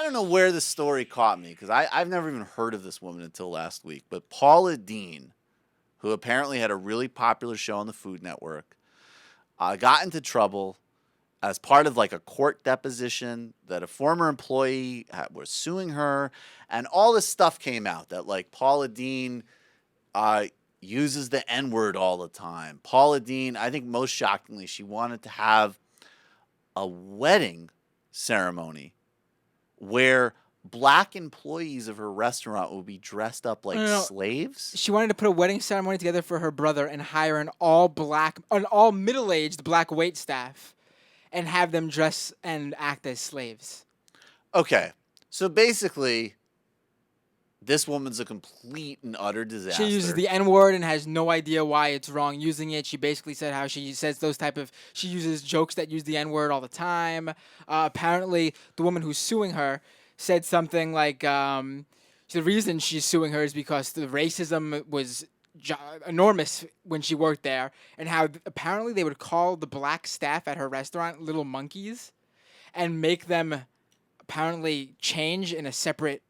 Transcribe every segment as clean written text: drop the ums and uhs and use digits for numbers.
don't know where the story caught me because I've never even heard of this woman until last week. But Paula Deen, who apparently had a really popular show on the Food Network, got into trouble as part of like a court deposition that a former employee was suing her, and all this stuff came out that like Paula Deen uses the N-word all the time. Paula Deen, I think most shockingly, she wanted to have a wedding ceremony where black employees of her restaurant would be dressed up like slaves. She wanted to put a wedding ceremony together for her brother and hire an all middle-aged black wait staff and have them dress and act as slaves. Okay. So basically, this woman's a complete and utter disaster. She uses the N-word and has no idea why it's wrong using it. She basically said how she says she uses jokes that use the N-word all the time. Apparently, the woman who's suing her said something like the reason she's suing her is because the racism was enormous when she worked there, and how apparently they would call the black staff at her restaurant little monkeys and make them apparently change in a separate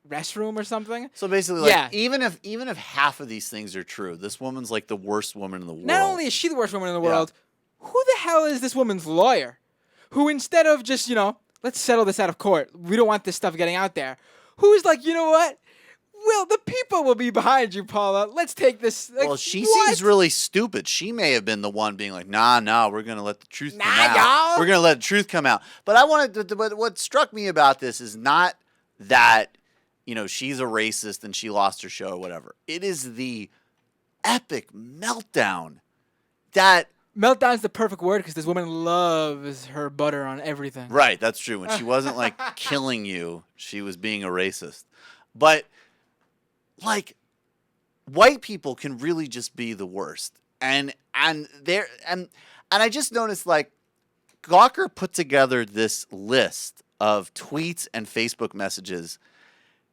restroom or something. So basically, like, even if half of these things are true, this woman's like the worst woman in the world. Not only is she the worst woman in the world, who the hell is this woman's lawyer? Who instead of just, let's settle this out of court, we don't want this stuff getting out there, who's like, you know what? Well, the people will be behind you, Paula. Let's take this. Like, well, she seems really stupid. She may have been the one being like, nah, we're going to let the truth come out. We're going to let the truth come out. But what struck me about this is not that, she's a racist and she lost her show or whatever. It is the epic meltdown that... Meltdown's the perfect word because this woman loves her butter on everything. Right, that's true. When she wasn't, like, killing you, she was being a racist. But... like, white people can really just be the worst, and I just noticed, like, Gawker put together this list of tweets and Facebook messages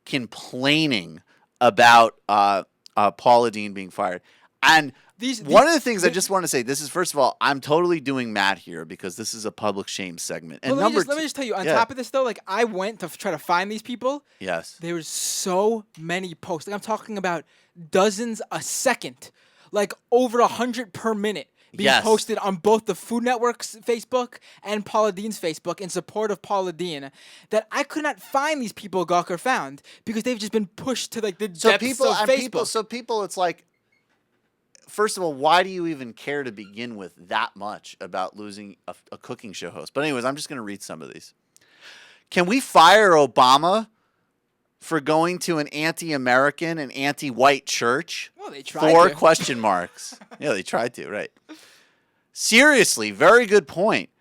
complaining about Paula Deen being fired, and one of the things I just want to say, this is, first of all, I'm totally doing Matt here because this is a public shame segment. And let me just tell you, on top of this, though, like, I went to try to find these people. Yes. There was so many posts. Like, I'm talking about dozens a second, like over 100 per minute being posted on both the Food Network's Facebook and Paula Deen's Facebook in support of Paula Deen, that I could not find these people Gawker found because they've just been pushed to, like, the depths of Facebook. So people, it's like, first of all, why do you even care to begin with that much about losing a cooking show host? But anyways, I'm just going to read some of these. Can we fire Obama for going to an anti-American and anti-white church? Well, they tried 4 to. question marks. Yeah, they tried to, right. Seriously, very good point.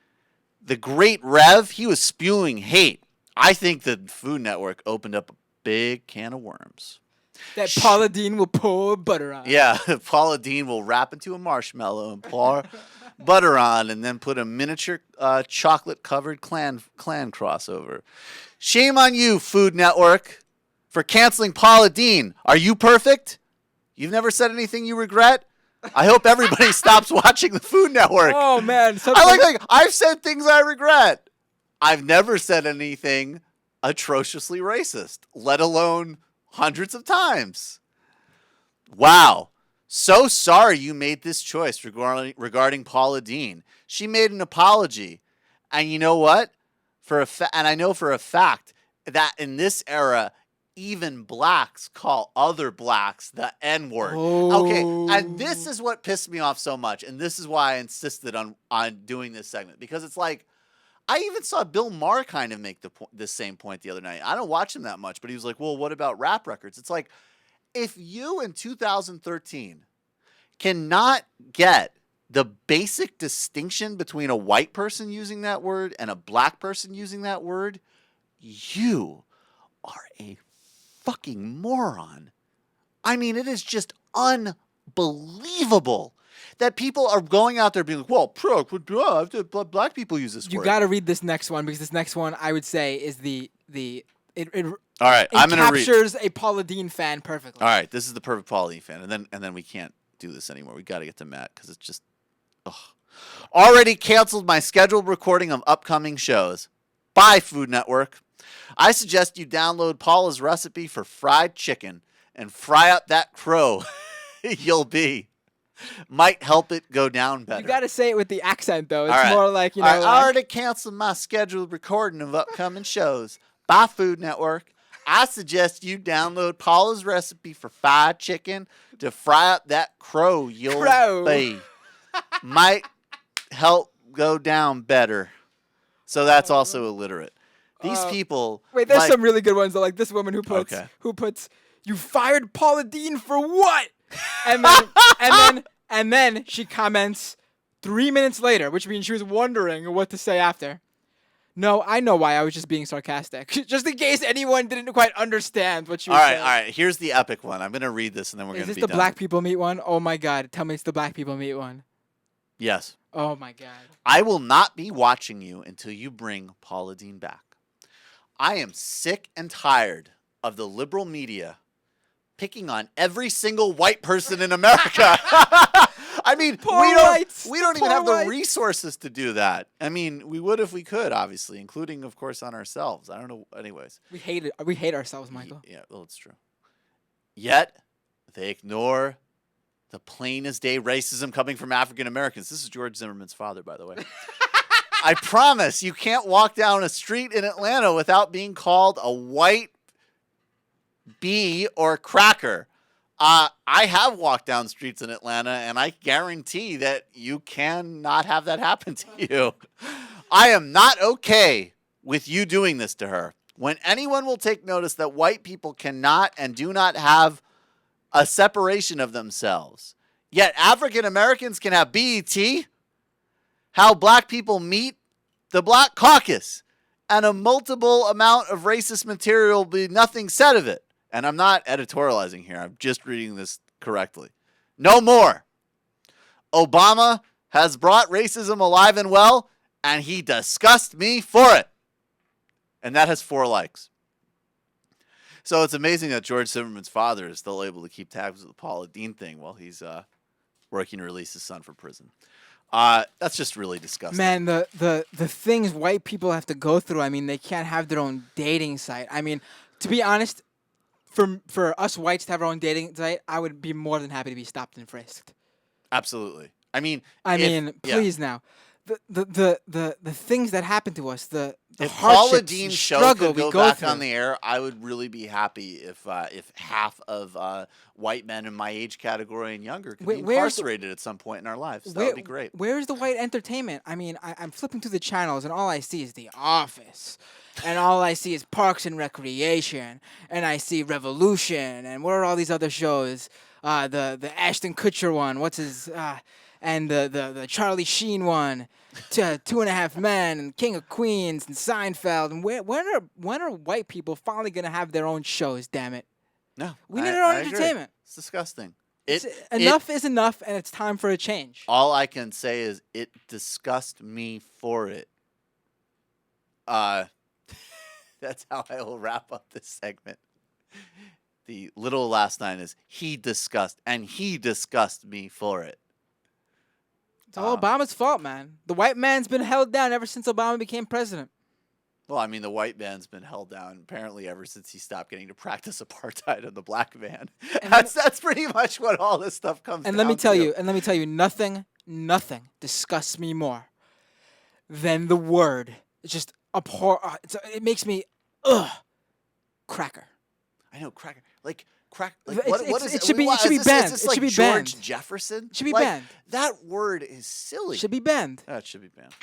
The great Rev, he was spewing hate. I think the Food Network opened up a big can of worms. That Paula Deen will pour butter on. Yeah, Paula Deen will wrap into a marshmallow and pour butter on and then put a miniature chocolate-covered clan crossover. Shame on you, Food Network, for canceling Paula Deen. Are you perfect? You've never said anything you regret? I hope everybody stops watching the Food Network. Oh, man. I've said things I regret. I've never said anything atrociously racist, let alone... hundreds of times. Wow. So sorry you made this choice regarding Paula Deen. She made an apology. And you know what? And I know for a fact that in this era, even blacks call other blacks the N-word. Oh. Okay, and this is what pissed me off so much. And this is why I insisted on doing this segment. Because it's like, I even saw Bill Maher kind of make the same point the other night. I don't watch him that much, but he was like, well, what about rap records? It's like, if you in 2013 cannot get the basic distinction between a white person using that word and a black person using that word, you are a fucking moron. I mean, it is just unbelievable that people are going out there being like, well, black people use this word. You got to read this next one because this next one, I would say, is all right, I'm going to read. It captures a Paula Deen fan perfectly. All right, this is the perfect Paula Deen fan. And then we can't do this anymore. We got to get to Matt because it's just, ugh. Already canceled my scheduled recording of upcoming shows. Bye, Food Network. I suggest you download Paula's recipe for fried chicken and fry up that crow. You'll be. Might help it go down better. You got to say it with the accent, though. It's All right. more like, All right, like, I already canceled my scheduled recording of upcoming shows. Bye, Food Network. I suggest you download Paula's recipe for fried chicken to fry up that crow. You'll be. Might help go down better. So that's also illiterate. These people. Wait, there's some really good ones though. Like this woman who puts, you fired Paula Deen for what? And then she comments 3 minutes later, which means she was wondering what to say after. No, I know why. I was just being sarcastic. Just in case anyone didn't quite understand what she was saying. All right. Here's the epic one. I'm going to read this and then we're going to be done. Is this the Black People Meet one? Oh, my God. Tell me it's the Black People Meet one. Yes. Oh, my God. I will not be watching you until you bring Paula Deen back. I am sick and tired of the liberal media picking on every single white person in America. I mean, we don't even have the resources to do that. I mean, we would if we could, obviously, including, of course, on ourselves. I don't know. Anyways. We hate ourselves, Michael. Yeah, well, it's true. Yet, they ignore the plain as day racism coming from African Americans. This is George Zimmerman's father, by the way. I promise you can't walk down a street in Atlanta without being called a white bee or cracker. I have walked down streets in Atlanta, and I guarantee that you cannot have that happen to you. I am not okay with you doing this to her. When anyone will take notice that white people cannot and do not have a separation of themselves, yet African Americans can have BET, how black people meet, the Black Caucus, and a multiple amount of racist material will be nothing said of it. And I'm not editorializing here. I'm just reading this correctly. No more. Obama has brought racism alive and well, and he disgusts me for it. And that has 4 likes. So it's amazing that George Zimmerman's father is still able to keep tabs with the Paula Deen thing while he's working to release his son from prison. That's just really disgusting. Man, the things white people have to go through, I mean, they can't have their own dating site. I mean, to be honest, for us whites to have our own dating site, I would be more than happy to be stopped and frisked. Absolutely. I mean, please now. The things that happen to us, the if Paula Deen's show could go back on the air, I would really be happy if half of white men in my age category and younger could be incarcerated at some point in our lives. That would be great. Where's the white entertainment? I mean, I'm flipping through the channels, and all I see is The Office. And all I see is Parks and Recreation, and I see Revolution, and what are all these other shows? The Ashton Kutcher one, and the Charlie Sheen one, Two and a Half Men, and King of Queens, and Seinfeld. And when are white people finally gonna have their own shows? Damn it! No, we need our own entertainment. It's disgusting. Enough is enough, and it's time for a change. All I can say is it disgusts me for it. That's how I will wrap up this segment. The little last line is, he disgust me for it. It's all Obama's fault, man. The white man's been held down ever since Obama became president. Well, I mean, the white man's been held down apparently ever since he stopped getting to practice apartheid on the black man. That's pretty much what all this stuff comes down to. And let me tell you, nothing disgusts me more than the word. It's just abhor. It makes me cracker. I know, cracker. Like what is it? Should be banned. Is this like George Jefferson? Should be banned. That word is silly. Should be banned. It should be banned.